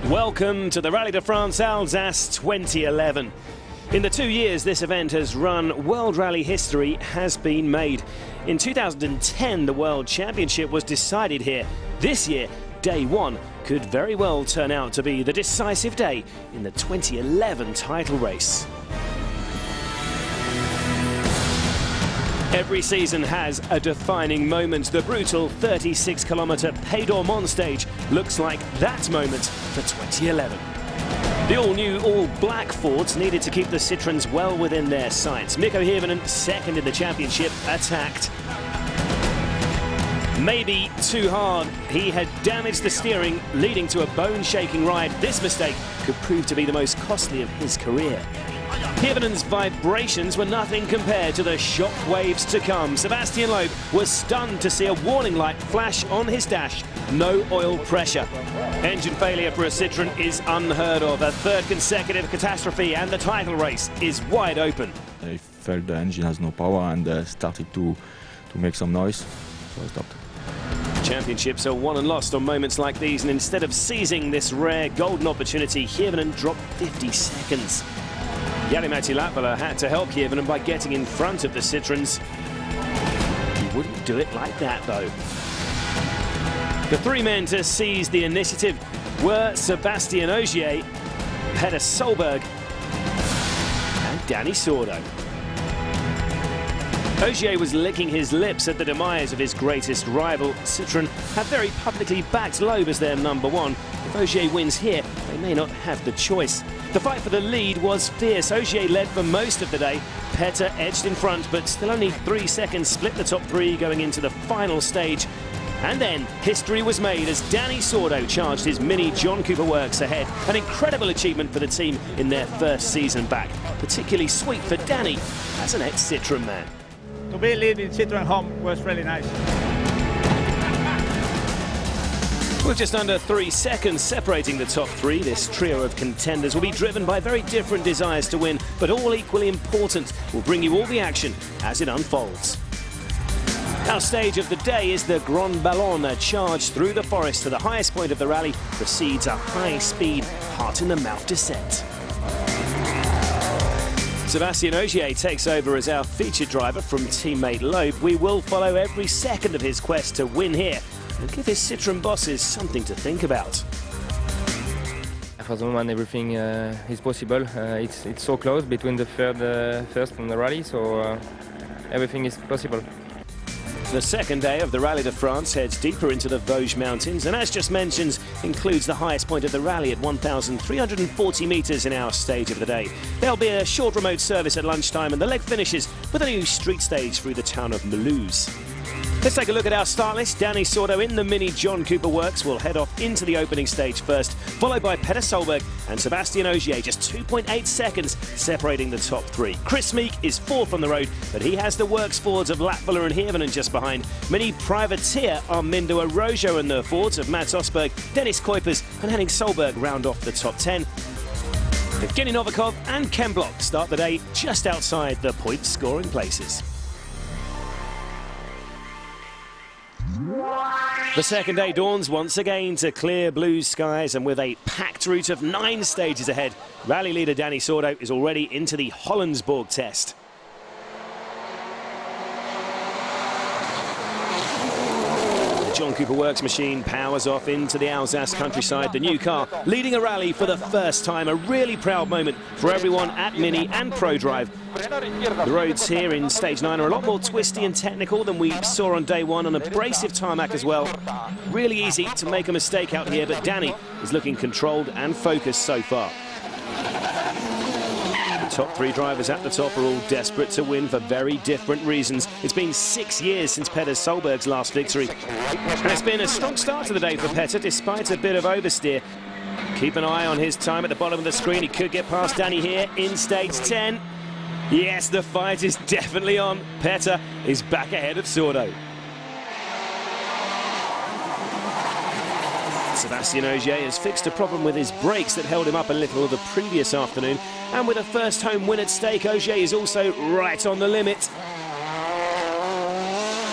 Welcome to the Rallye de France Alsace 2011. In the 2 years this event has run, World Rally history has been made. In 2010, the World Championship was decided here. This year, Day 1 could very well turn out to be the decisive day in the 2011 title race. Every season has a defining moment. The brutal 36-kilometre Pays d'Ormont stage looks like that moment for 2011. The all-new, all-black Fords needed to keep the Citroëns well within their sights. Mikko Hirvonen, second in the championship, attacked. Maybe too hard. He had damaged the steering, leading to a bone-shaking ride. This mistake could prove to be the most costly of his career. Hirvonen's vibrations were nothing compared to the shock waves to come. Sébastien Loeb was stunned to see a warning light flash on his dash. No oil pressure. Engine failure for a Citroën is unheard of. A third consecutive catastrophe and the title race is wide open. I felt the engine has no power and started to make some noise, so I stopped. Championships are won and lost on moments like these, and instead of seizing this rare golden opportunity, Hirvonen dropped 50 seconds. Jari-Matti Latvala had to help Hirvonen by getting in front of the Citroëns. He wouldn't do it like that, though. The three men to seize the initiative were Sébastien Ogier, Petter Solberg and Danny Sordo. Ogier was licking his lips at the demise of his greatest rival. Citroën have very publicly backed Loeb as their number one. If Ogier wins here, they may not have the choice. The fight for the lead was fierce. Ogier led for most of the day. Petter edged in front, but still only 3 seconds split the top three going into the final stage. And then history was made as Danny Sordo charged his Mini John Cooper Works ahead. An incredible achievement for the team in their first season back. Particularly sweet for Danny as an ex-Citroën man. To be leading Citroën home was really nice. With just under 3 seconds separating the top three, this trio of contenders will be driven by very different desires to win, but all equally important. We'll bring you all the action as it unfolds. Our stage of the day is the Grand Ballon. A charge through the forest to the highest point of the rally precedes a high-speed, heart-in-the-mouth descent. Sébastien Ogier takes over as our featured driver from teammate Loeb. We will follow every second of his quest to win here and give his Citroën bosses something to think about. For the moment, everything is possible. It's so close between the first and the rally, so everything is possible. The second day of the Rallye de France heads deeper into the Vosges Mountains, and as just mentioned, includes the highest point of the rally at 1,340 metres in our stage of the day. There'll be a short remote service at lunchtime, and the leg finishes with a new street stage through the town of Mulhouse. Let's take a look at our start list. Danny Sordo in the Mini John Cooper Works will head off into the opening stage first, followed by Petter Solberg and Sébastien Ogier, just 2.8 seconds separating the top three. Chris Meek is fourth on the road, but he has the Works Fords of Latvala and Hirvonen just behind. Mini Privateer Armindo Arrojo and the Fords of Mats Osberg, Dennis Kuipers and Henning Solberg round off the top 10. Evgeny Novikov and Ken Block start the day just outside the point-scoring places. The second day dawns once again to clear blue skies, and with a packed route of 9 stages ahead, rally leader Danny Sordo is already into the Hollandsborg test. The John Cooper Works machine powers off into the Alsace countryside, the new car leading a rally for the first time. A really proud moment for everyone at Mini and Pro Drive. The roads here in Stage 9 are a lot more twisty and technical than we saw on Day 1, on abrasive tarmac as well. Really easy to make a mistake out here, but Danny is looking controlled and focused so far. top three drivers at the top are all desperate to win for very different reasons. It's been 6 years since Petter Solberg's last victory. And it's been a strong start to the day for Petter, despite a bit of oversteer. Keep an eye on his time at the bottom of the screen. He could get past Danny here in stage 10. Yes, the fight is definitely on. Petter is back ahead of Sordo. Sébastien Ogier has fixed a problem with his brakes that held him up a little the previous afternoon. And with a first home win at stake, Ogier is also right on the limit.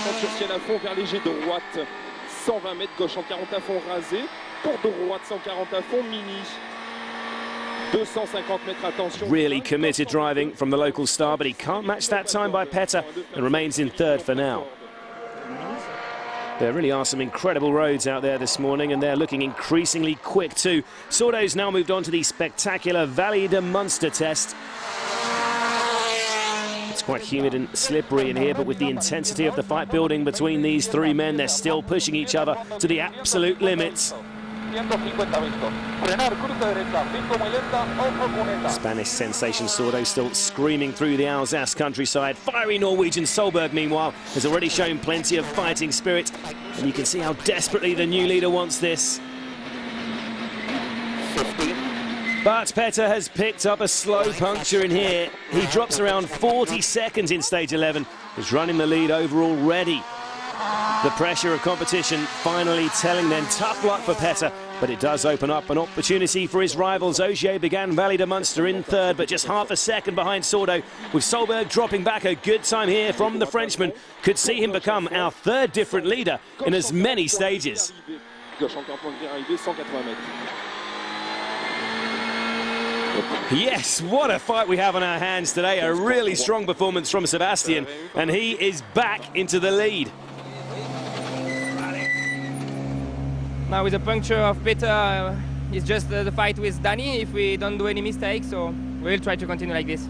Attention à fond vers léger droite, 120 mètres gauche en 40 à fond rasé, pour droite 140 à fond mini. 250 mètres, attention. Really committed driving from the local star, but he can't match that time by Petter and remains in third for now. There really are some incredible roads out there this morning, and they're looking increasingly quick too. Sordo's now moved on to the spectacular Valley de Munster test. It's quite humid and slippery in here, but with the intensity of the fight building between these three men, they're still pushing each other to the absolute limits. Spanish sensation Sordo still screaming through the Alsace countryside. Fiery Norwegian Solberg, meanwhile, has already shown plenty of fighting spirit, and you can see how desperately the new leader wants this. But Petter has picked up a slow puncture in here. He drops around 40 seconds in stage 11. He's running the lead over already. The pressure of competition finally telling them tough luck for Petter, but it does open up an opportunity for his rivals. Ogier began Valley de Munster in third, but just half a second behind Sordo, with Solberg dropping back. A good time here from the Frenchman could see him become our third different leader in as many stages. Yes, what a fight we have on our hands today. A really strong performance from Sébastien, and he is back into the lead. Now with the puncture of Petter, it's just the fight with Danny if we don't do any mistakes, so we'll try to continue like this.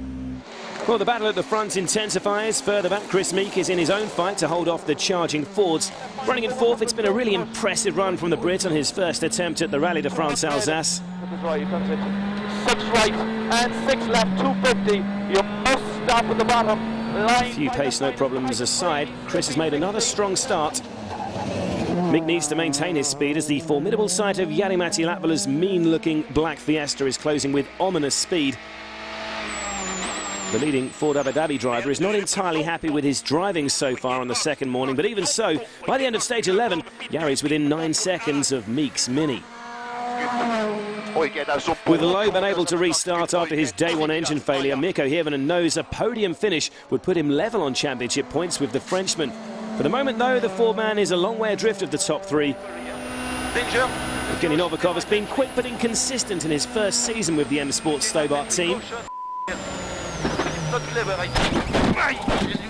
Well, the battle at the front intensifies. Further back, Chris Meek is in his own fight to hold off the charging Fords. Running in fourth, it's been a really impressive run from the Brit on his first attempt at the Rallye de France Alsace. 6 right and 6 left, 250. You must stop at the bottom. A few pace note problems aside, Chris has made another strong start. Mick needs to maintain his speed as the formidable sight of Jari-Matti Latvala's mean-looking black Fiesta is closing with ominous speed. The leading Ford Abu Dhabi driver is not entirely happy with his driving so far on the second morning, but even so, by the end of stage 11, Jari's within 9 seconds of Meek's Mini. With Loeb unable to restart after his day one engine failure, Mikko Hirvonen knows a podium finish would put him level on championship points with the Frenchman. For the moment, though, the Ford-man is a long way adrift of the top three. Evgeny Novikov has been quick but inconsistent in his first season with the M Sport Stobart team.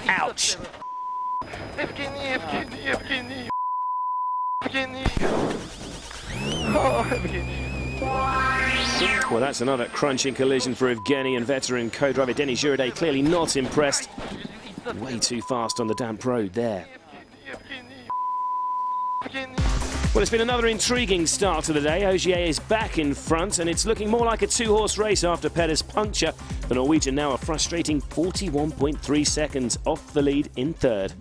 Ouch! Well, that's another crunching collision for Evgeny, and veteran co-driver Denis Juridet clearly not impressed. Way too fast on the damp road there. Well, it's been another intriguing start to the day. Ogier is back in front, and it's looking more like a two-horse race after Petter's puncture. The Norwegian now a frustrating 41.3 seconds off the lead in third.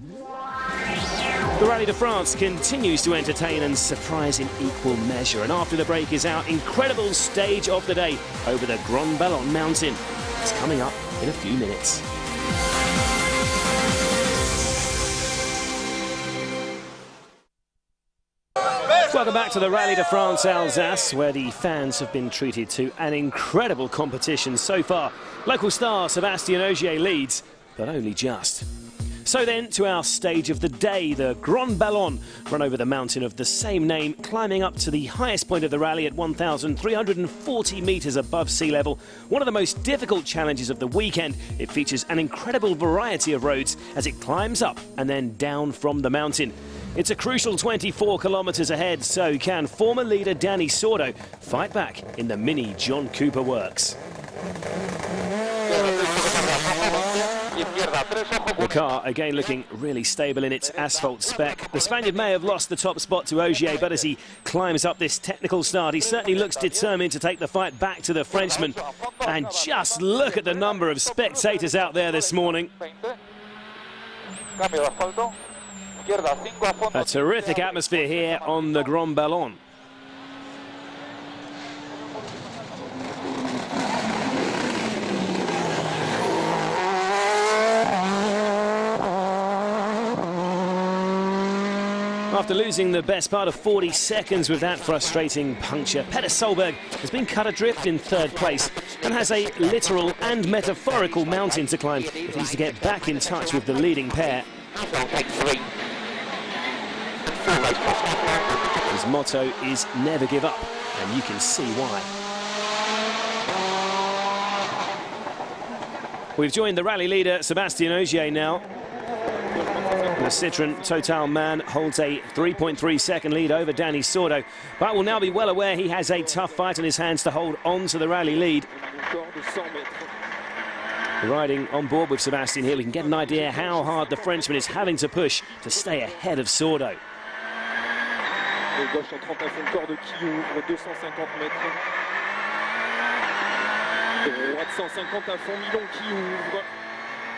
The Rallye de France continues to entertain and surprise in equal measure, and after the break is our incredible stage of the day over the Grand Ballon mountain. It's coming up in a few minutes. Welcome back to the Rallye de France Alsace, where the fans have been treated to an incredible competition so far. Local star Sébastien Ogier leads, but only just. So then, to our stage of the day, the Grand Ballon, run over the mountain of the same name, climbing up to the highest point of the rally at 1,340 metres above sea level. One of the most difficult challenges of the weekend. It features an incredible variety of roads as it climbs up and then down from the mountain. It's a crucial 24 kilometres ahead, so can former leader Danny Sordo fight back in the mini John Cooper works? The car again looking really stable in its asphalt spec. The Spaniard may have lost the top spot to Ogier, but as he climbs up this technical start, he certainly looks determined to take the fight back to the Frenchman. And just look at the number of spectators out there this morning. A terrific atmosphere here on the Grand Ballon. After losing the best part of 40 seconds with that frustrating puncture, Peter Solberg has been cut adrift in third place and has a literal and metaphorical mountain to climb if he's to get back in touch with the leading pair. His motto is never give up, and you can see why. We've joined the rally leader, Sébastien Ogier, now. The Citroën Total man holds a 3.3-second lead over Danny Sordo, but will now be well aware he has a tough fight on his hands to hold on to the rally lead. Riding on board with Sébastien here, we can get an idea how hard the Frenchman is having to push to stay ahead of Sordo. Gauche en 30 à fond, corde qui ouvre, 250 mètres. Droite 150 à fond, Milon qui ouvre.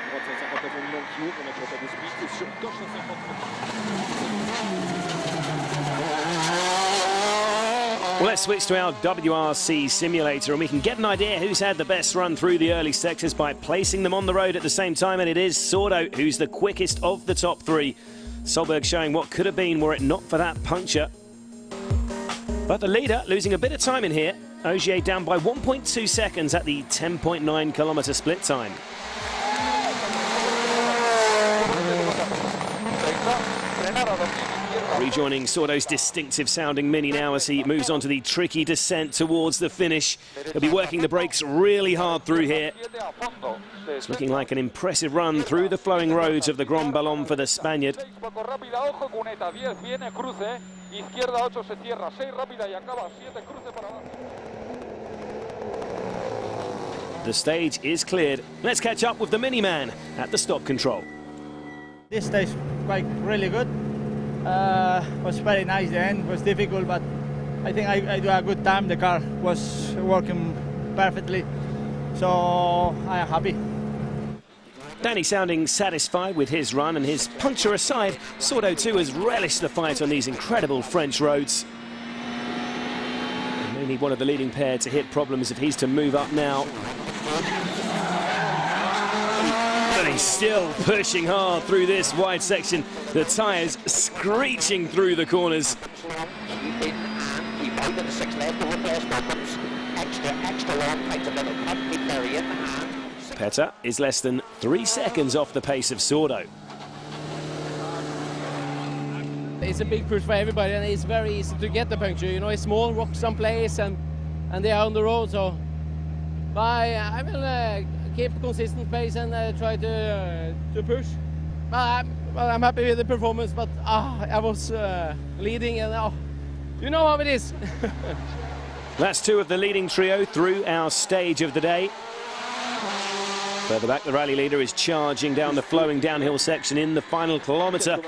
Droite 150 à fond, Milon qui ouvre, on n'a pas de split. Et sur gauche 150 mètres. Well, let's switch to our WRC simulator and we can get an idea who's had the best run through the early sectors by placing them on the road at the same time, and it is Sordo who's the quickest of the top three. Solberg showing what could have been were it not for that puncture. But the leader losing a bit of time in here. Ogier down by 1.2 seconds at the 10.9 kilometre split time. Rejoining Sordo's distinctive sounding Mini now as he moves on to the tricky descent towards the finish. He'll be working the brakes really hard through here. It's looking like an impressive run through the flowing roads of the Grand Ballon for the Spaniard. The stage is cleared. Let's catch up with the Mini man at the stop control. This stage quite really good. Was very nice. The end was difficult, but I think I do a good time. The car was working perfectly, so I am happy. Danny sounding satisfied with his run, and his puncture aside, Sordo too has relished the fight on these incredible French roads. And they need one of the leading pair to hit problems if he's to move up now. But he's still pushing hard through this wide section. The tyres screeching through the corners. Petter is less than 3 seconds off the pace of Sordo. It's a big push for everybody, and it's very easy to get the puncture. You know, it's small rocks someplace, and they are on the road. So, but I will keep consistent pace and try to push. But I'm happy with the performance. But I was leading, and you know how it is. That's two of the leading trio through our stage of the day. Further back, the rally leader is charging down the flowing downhill section in the final kilometre.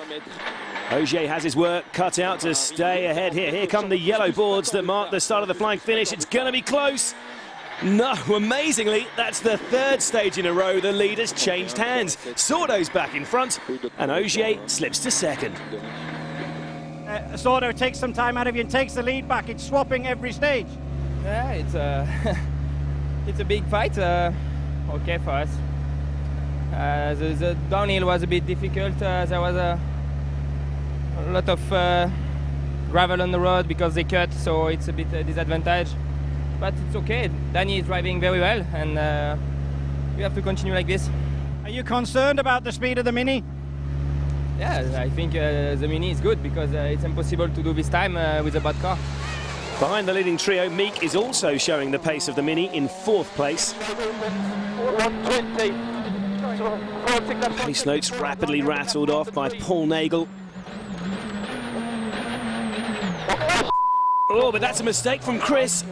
Ogier has his work cut out to stay ahead here. Here come the yellow boards that mark the start of the flying finish. It's going to be close. No, amazingly, that's the third stage in a row the leader's changed hands. Sordo's back in front, and Ogier slips to second. Sordo takes some time out of you and takes the lead back. It's swapping every stage. Yeah, it's a big fight. Okay for us. The downhill was a bit difficult. There was a lot of gravel on the road because they cut, so it's a bit a disadvantage. But it's okay. Danny is driving very well, and we have to continue like this. Are you concerned about the speed of the Mini? Yeah, I think the Mini is good because it's impossible to do this time with a bad car. Behind the leading trio, Meek is also showing the pace of the Mini in 4th place. 120. Pace notes rapidly rattled off by Paul Nagel. Oh, but that's a mistake from Chris.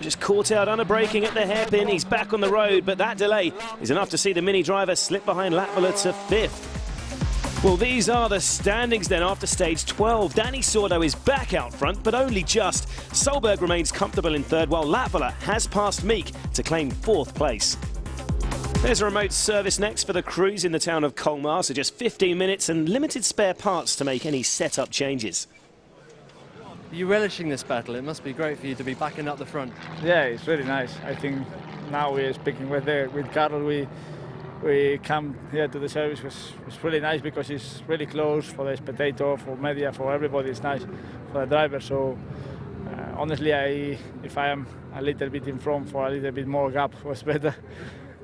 Just caught out under braking at the hairpin. He's back on the road, but that delay is enough to see the Mini driver slip behind Latvala to 5th. Well, these are the standings then after stage 12. Danny Sordo is back out front, but only just. Solberg remains comfortable in 3rd, while Latvala has passed Meek to claim 4th place. There's a remote service next for the crews in the town of Colmar, so just 15 minutes and limited spare parts to make any setup changes. Are you relishing this battle? It must be great for you to be backing up the front. Yeah, it's really nice. I think now we're speaking with Carol. We come here to the service was really nice because it's really close for the spectator, for media, for everybody. It's nice for the driver. So honestly, if I am a little bit in front for a little bit more gap was better.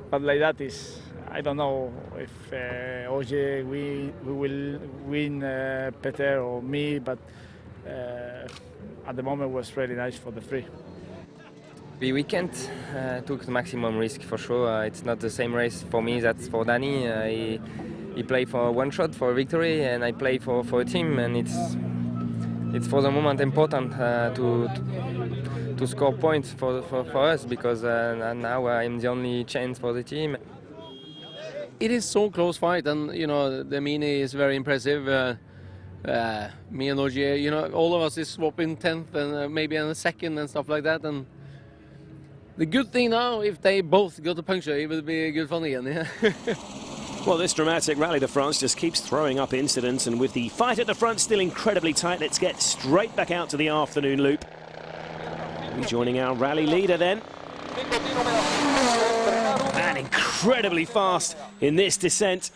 But like that is, I don't know if OJ we will win Peter or me, but at the moment was really nice for the 3. We can't took the maximum risk for sure. It's not the same race for me that's for Danny. He played for one shot for a victory, and I play for a team, and it's for the moment important to score points for us because now I'm the only chance for the team. It is so close fight, and you know the Mini is very impressive. Me and OGA, you know, all of us is swapping 10th and maybe in a 2nd and stuff like that. And the good thing now, if they both got a puncture, it would be good fun again. Yeah. Well, this dramatic Rally de France just keeps throwing up incidents, and with the fight at the front still incredibly tight, let's get straight back out to the afternoon loop. Rejoining our rally leader then. And incredibly fast in this descent.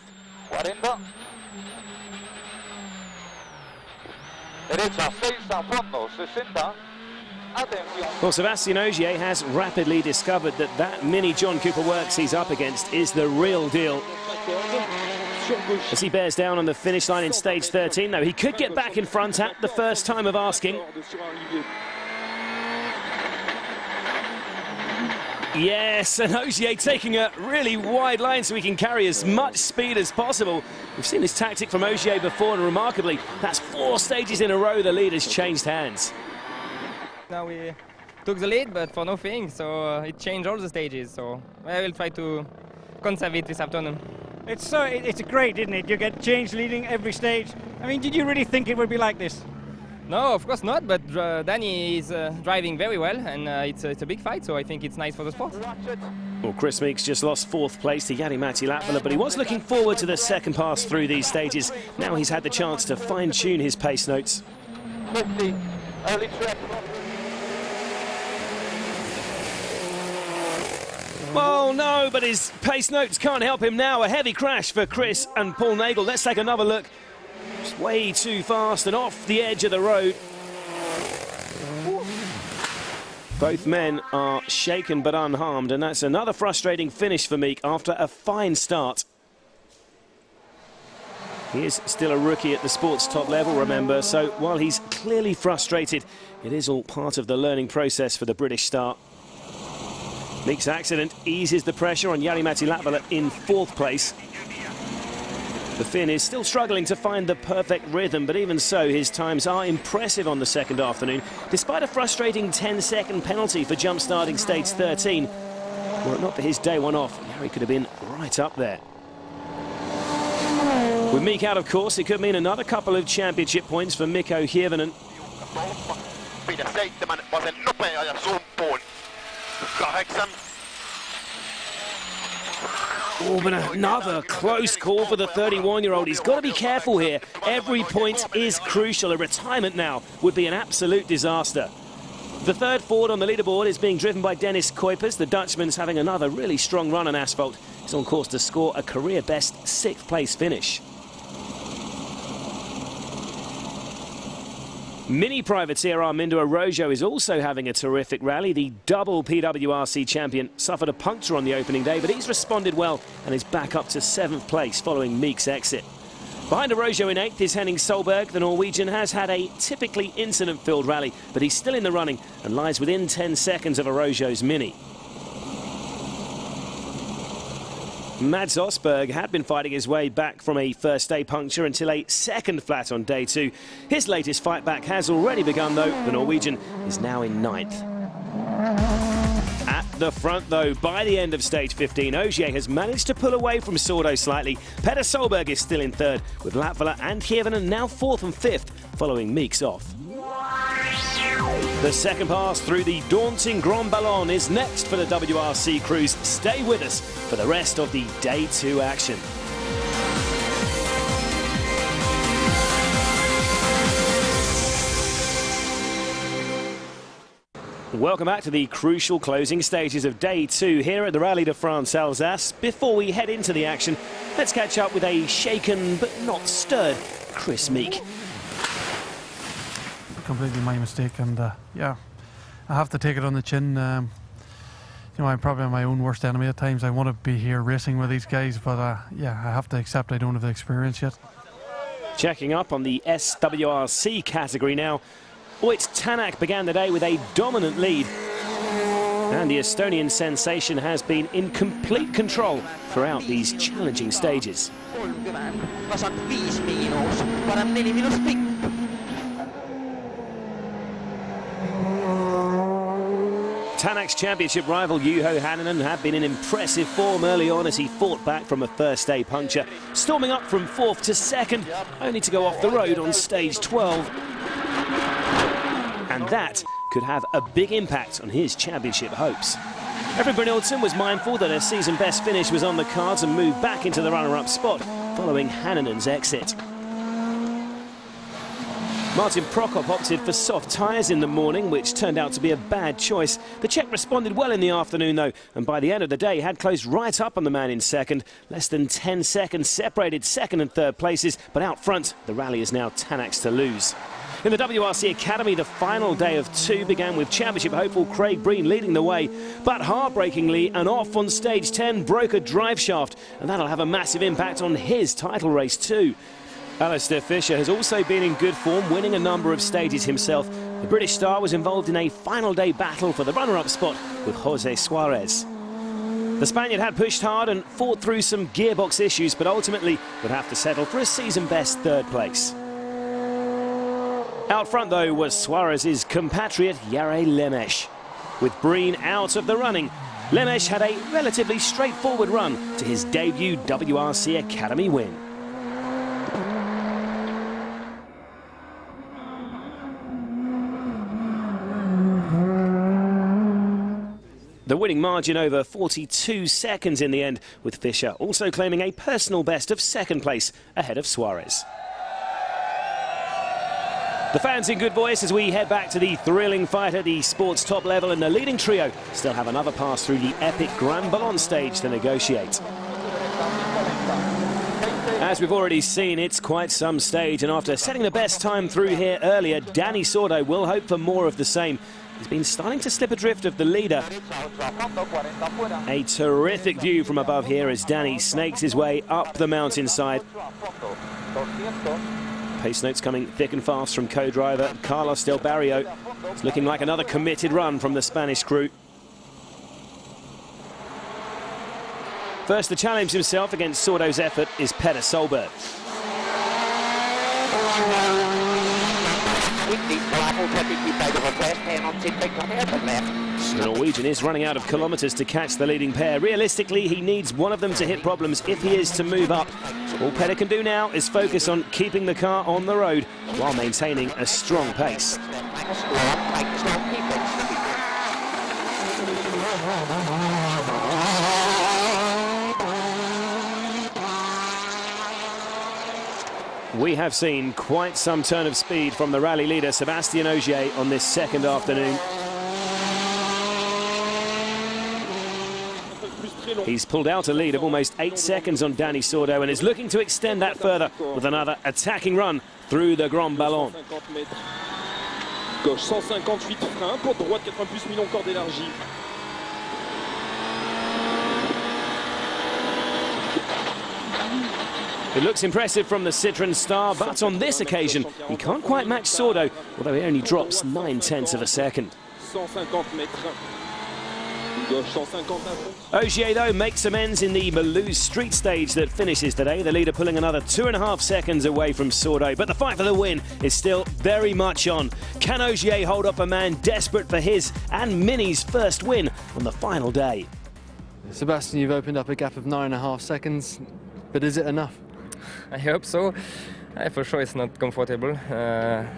Well, Sebastian Ogier has rapidly discovered that Mini John Cooper Works he's up against is the real deal. As he bears down on the finish line in stage 13, though, he could get back in front at the first time of asking. Yes, and Ogier taking a really wide line so he can carry as much speed as possible. We've seen this tactic from Ogier before, and remarkably, that's 4 stages in a row the lead has changed hands. Now we took the lead, but for nothing, so it changed all the stages. So I will try to conserve it this afternoon. It's great, isn't it? You get changed leading every stage. I mean, did you really think it would be like this? No, of course not, but Danny is driving very well, and it's a big fight, so I think it's nice for the sport. Well, Chris Meeks just lost 4th place to Jari-Matti Latvala, but he was looking forward to the second pass through these stages. Now he's had the chance to fine-tune his pace notes. 50, early trip. Oh no, but his pace notes can't help him now. A heavy crash for Chris and Paul Nagel. Let's take another look. Just way too fast and off the edge of the road. Both men are shaken but unharmed, and that's another frustrating finish for Meek after a fine start. He is still a rookie at the sport's top level, remember, so while he's clearly frustrated, it is all part of the learning process for the British star. Meek's accident eases the pressure on Jari-Matti Latvala in 4th place. The Finn is still struggling to find the perfect rhythm, but even so, his times are impressive on the second afternoon, despite a frustrating 10-second penalty for jump-starting stage 13. Were it not for his day 1 off, Jari could have been right up there. With Meek out, of course, it could mean another couple of championship points for Mikko Hirvonen. Oh, but another close call for the 31-year-old. He's got to be careful here. Every point is crucial. A retirement now would be an absolute disaster. The 3rd forward on the leaderboard is being driven by Dennis Kuipers. The Dutchman's having another really strong run on asphalt. He's on course to score a career-best 6th place finish. Mini privateer Armindo Araujo is also having a terrific rally. The double PWRC champion suffered a puncture on the opening day, but he's responded well and is back up to 7th place following Meek's exit. Behind Araujo in 8th is Henning Solberg. The Norwegian has had a typically incident-filled rally, but he's still in the running and lies within 10 seconds of Araujo's Mini. Mads Osberg had been fighting his way back from a first day puncture until a second flat on day 2. His latest fight back has already begun, though. The Norwegian is now in 9th. At the front, though, by the end of stage 15, Ogier has managed to pull away from Sordo slightly. Petter Solberg is still in 3rd, with Latvala and Hievenen now 4th and 5th, following Meeks off. The second pass through the daunting Grand Ballon is next for the WRC crews. Stay with us for the rest of the Day 2 action. Welcome back to the crucial closing stages of Day 2 here at the Rallye de France Alsace. Before we head into the action, let's catch up with a shaken but not stirred Chris Meek. Completely my mistake, and yeah, I have to take it on the chin. You know, I'm probably my own worst enemy at times. I want to be here racing with these guys, but yeah, I have to accept I don't have the experience yet. Checking up on the SWRC category now. Oyt Tanak began the day with a dominant lead, and the Estonian sensation has been in complete control throughout these challenging stages. Tanak's championship rival Juho Hänninen had been in impressive form early on as he fought back from a first day puncture, storming up from 4th to 2nd, only to go off the road on stage 12. And that could have a big impact on his championship hopes. Efren Brynildsen was mindful that a season best finish was on the cards and moved back into the runner-up spot following Hanninen's exit. Martin Prokop opted for soft tyres in the morning, which turned out to be a bad choice. The Czech responded well in the afternoon, though, and by the end of the day had closed right up on the man in 2nd. Less than 10 seconds separated 2nd and 3rd places, but out front, the rally is now Tanak's to lose. In the WRC Academy, the final day of 2 began with championship hopeful Craig Breen leading the way, but heartbreakingly, an off on stage 10 broke a drive shaft, and that'll have a massive impact on his title race too. Alistair Fisher has also been in good form, winning a number of stages himself. The British star was involved in a final day battle for the runner-up spot with Jose Suarez. The Spaniard had pushed hard and fought through some gearbox issues, but ultimately would have to settle for a season-best 3rd place. Out front, though, was Suarez's compatriot Jare Lemesh. With Breen out of the running, Lemesh had a relatively straightforward run to his debut WRC Academy win. The winning margin over 42 seconds in the end, with Fisher also claiming a personal best of 2nd place ahead of Suarez. The fans in good voice as we head back to the thrilling fight at the sport's top level, and the leading trio still have another pass through the epic Grand Ballon stage to negotiate. As we've already seen, it's quite some stage, and after setting the best time through here earlier, Dani Sordo will hope for more of the same. He's been starting to slip adrift of the leader. A terrific view from above here as Dani snakes his way up the mountainside. Pace notes coming thick and fast from co-driver Carlos Del Barrio. It's looking like another committed run from the Spanish crew. First to challenge himself against Sordo's effort is Petter Solberg. The Norwegian is running out of kilometres to catch the leading pair. Realistically, he needs one of them to hit problems if he is to move up. All Petter can do now is focus on keeping the car on the road while maintaining a strong pace. We have seen quite some turn of speed from the rally leader Sébastien Ogier on this 2nd afternoon. He's pulled out a lead of almost 8 seconds on Dani Sordo and is looking to extend that further with another attacking run through the Grand Ballon. Gauche 158 frein, pour droite 80 plus 1000 corde élargie. It looks impressive from the Citroën star, but on this occasion he can't quite match Sordo, although he only drops 9/10 of a second. 150 mètres. gauche 150 à fond. Ogier, though, makes amends in the Mulhouse street stage that finishes today. The leader pulling another 2.5 seconds away from Sordo. But the fight for the win is still very much on. Can Ogier hold off a man desperate for his and Mini's first win on the final day? Sebastian, you've opened up a gap of 9.5 seconds, but is it enough? I hope so. For sure it's not comfortable.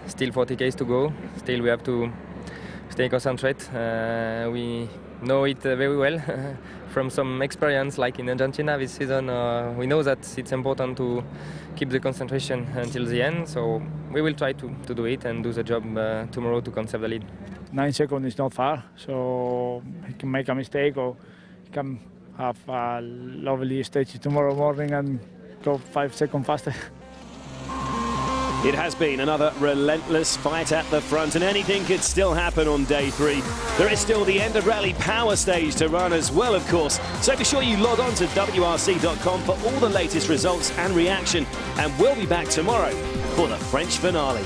Still 40 Ks to go. Still we have to stay concentrated. We know it very well from some experience, like in Argentina this season. We know that it's important to keep the concentration until the end. So we will try to do it and do the job tomorrow to conserve the lead. 9 seconds is not far, so he can make a mistake or he can have a lovely stage tomorrow morning and go 5 seconds faster. It has been another relentless fight at the front, and anything could still happen on day 3. There is still the end of rally power stage to run as well, of course. So be sure you log on to WRC.com for all the latest results and reaction. And we'll be back tomorrow for the French finale.